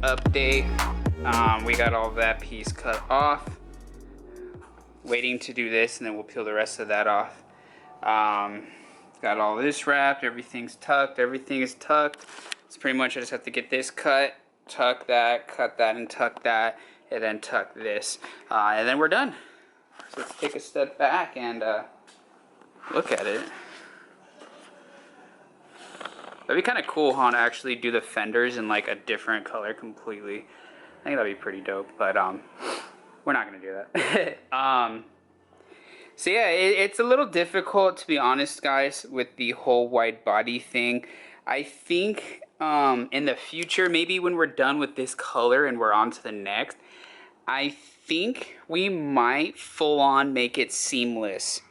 update. We got all that piece cut off. Waiting to do this, and then we'll peel the rest of that off. Got all this wrapped, everything's tucked, everything is tucked. It's pretty much I just have to get this cut that, and tuck that, and then tuck this. And then we're done. So let's take a step back and look at it. That'd be kind of cool, huh, to actually do the fenders in like a different color completely. I think that'd be pretty dope, but we're not gonna do that. So yeah, it's a little difficult, to be honest, guys, with the whole wide body thing. I think in the future, maybe when we're done with this color and we're on to the next, I think we might full on make it seamless,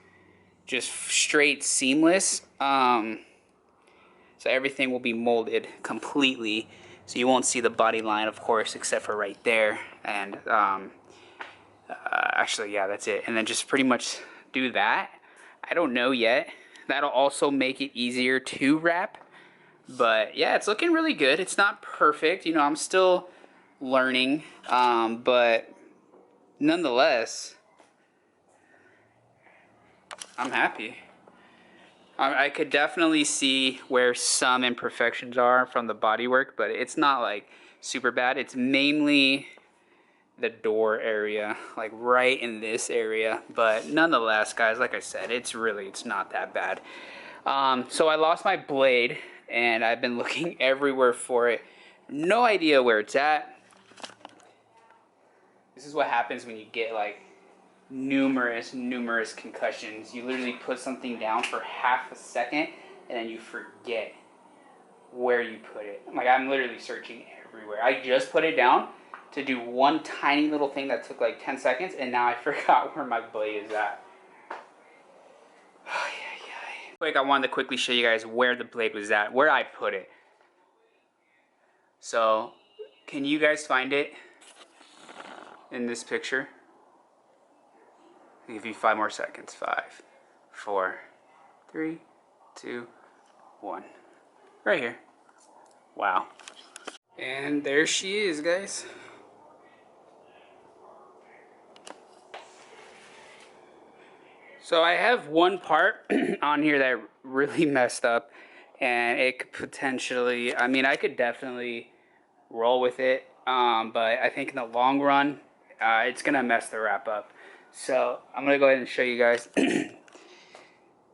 just straight seamless. So everything will be molded completely, so you won't see the body line, of course, except for right there. And actually, yeah, that's it. And then just pretty much do that. I don't know yet. That'll also make it easier to wrap. But yeah, it's looking really good. It's not perfect, you know, I'm still learning, but nonetheless, I'm happy. I could definitely see where some imperfections are from the bodywork, but it's not like super bad. It's mainly the door area, like right in this area. But nonetheless, guys, like I said, it's not that bad. So I lost my blade, and I've been looking everywhere for it. No idea where it's at. This is what happens when you get like numerous concussions. You literally put something down for half a second and then you forget where you put it. Like, I'm literally searching everywhere. I just put it down to do one tiny little thing that took like 10 seconds, and now I forgot where my blade is at. Quick, I wanted to quickly show you guys where the blade was at, where I put it. So, can you guys find it in this picture? I'll give you 5 more seconds. 5, 4, 3, 2, 1. Right here. Wow. And there she is, guys. So I have one part on here that really messed up, and it could potentially, I mean, I could definitely roll with it, but I think in the long run, it's gonna mess the wrap up. So I'm gonna go ahead and show you guys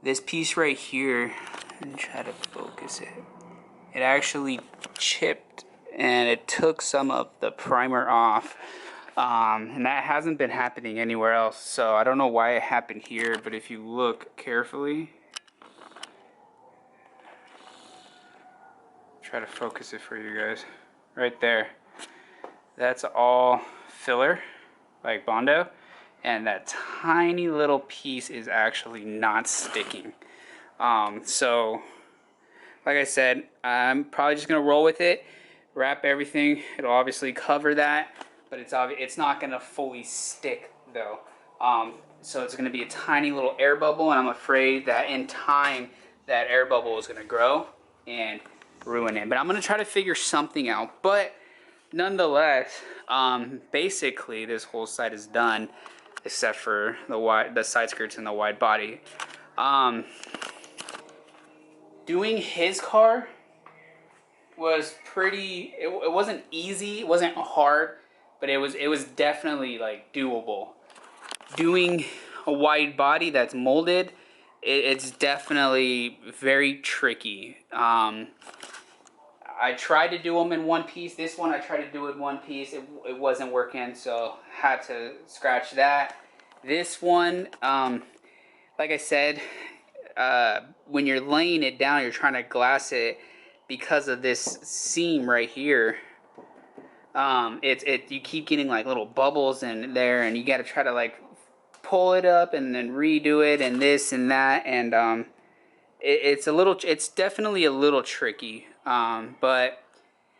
this piece right here, and try to focus it. It actually chipped, and it took some of the primer off, and that hasn't been happening anywhere else. So I don't know why it happened here, but if you look carefully, try to focus it for you guys. Right there, that's all filler, like Bondo. And that tiny little piece is actually not sticking. So, like I said, I'm probably just gonna roll with it, wrap everything. It'll obviously cover that, but it's not gonna fully stick though. So it's gonna be a tiny little air bubble, and I'm afraid that in time that air bubble is gonna grow and ruin it. But I'm gonna try to figure something out. But nonetheless, basically this whole side is done, except for the side skirts and the wide body. Doing his car was pretty, it wasn't easy, it wasn't hard, but it was definitely like doable. Doing a wide body that's molded, it's definitely very tricky. I tried to do them in one piece. This one I tried to do it in one piece. It wasn't working, so had to scratch that. This one, like I said, when you're laying it down, you're trying to glass it because of this seam right here. You keep getting like little bubbles in there, and you got to try to like pull it up and then redo it and this and that, and it's definitely a little tricky. But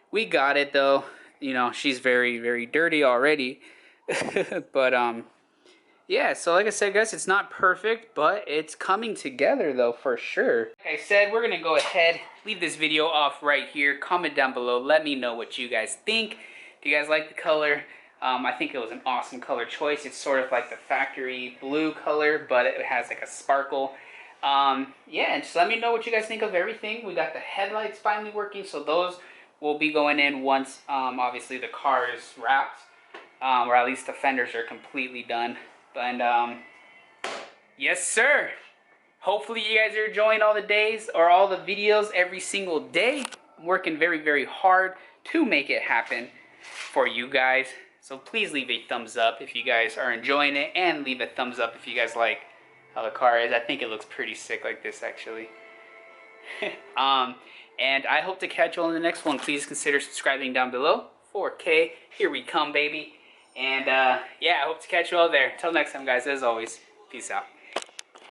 we got it though. You know, she's very dirty already. But yeah, so like I said, guys, it's not perfect, but it's coming together though, for sure. Like I said, we're gonna go ahead, leave this video off right here. Comment down below, let me know what you guys think. you guys like the color, I think it was an awesome color choice. It's sort of like the factory blue color, but it has like a sparkle. Yeah, and just let me know what you guys think of everything. We got the headlights finally working, so those will be going in once, obviously, the car is wrapped, or at least the fenders are completely done. And yes, sir. Hopefully you guys are enjoying all the days or all the videos every single day. I'm working very, very hard to make it happen for you guys. So please leave a thumbs up if you guys are enjoying it, and leave a thumbs up if you guys like how the car is. I think it looks pretty sick like this, actually. And I hope to catch you on the next one. Please consider subscribing down below. 4K, here we come, baby. And yeah, I hope to catch you all there. Until next time, guys, as always, peace out.